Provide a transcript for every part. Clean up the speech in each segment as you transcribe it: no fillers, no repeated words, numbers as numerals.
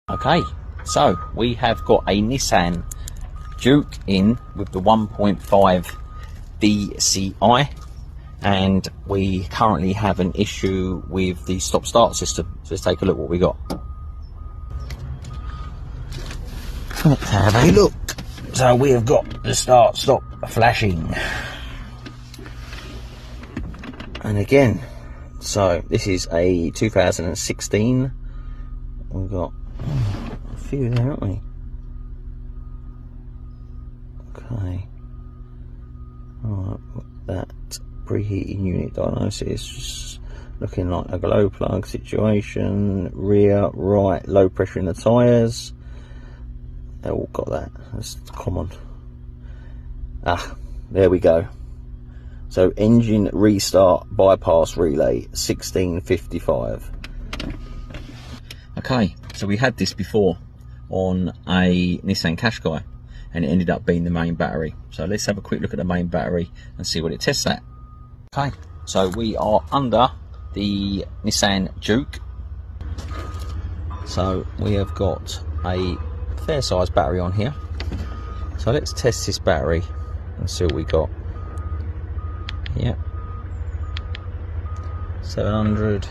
Okay, so we have got a Nissan Juke in with the 1.5 DCI, and we currently have an issue with the stop-start system. So let's take a look what we got. Let's have a look. So we have got the start-stop flashing. And again, so this is a 2016. We've got a few there, haven't we? Okay. Alright, that preheating unit diagnosis, just looking like a glow plug situation. Rear, right, low pressure in the tyres. They all got that. That's common. Ah, there we go. So engine restart bypass relay 1655. Okay, so we had this before on a Nissan Qashqai, and it ended up being the main battery. So let's have a quick look at the main battery and see what it tests at. Okay, so we are under the Nissan Juke. So we have got a fair sized battery on here. So let's test this battery and see what we got. Yeah, 700.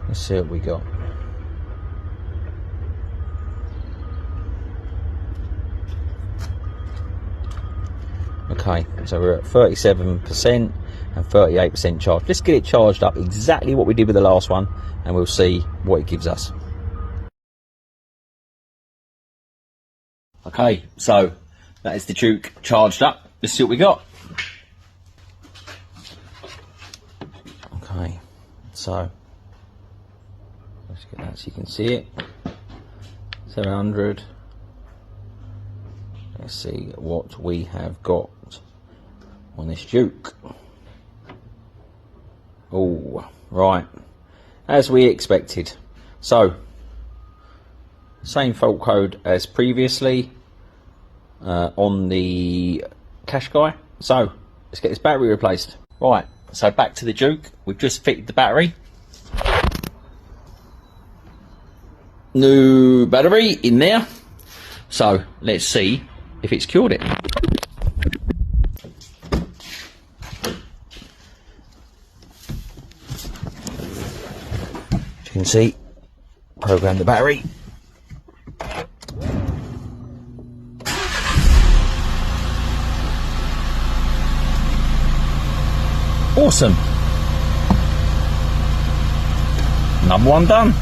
Let's see what we got. Okay, so we're at 37% and 38% charged. Let's get it charged up exactly what we did with the last one, and we'll see what it gives us. Okay, so that is the Juke charged up. Let's see what we got. Okay, so let's get that so you can see it. 700. Let's see what we have got on this Juke. Oh, right, as we expected. So same fault code as previously on the Qashqai. So let's get this battery replaced. Right, so back to the Juke. We've just fitted the battery. New battery in there. So let's see if it's cured it. As you can see, program the battery. Awesome. Number one done.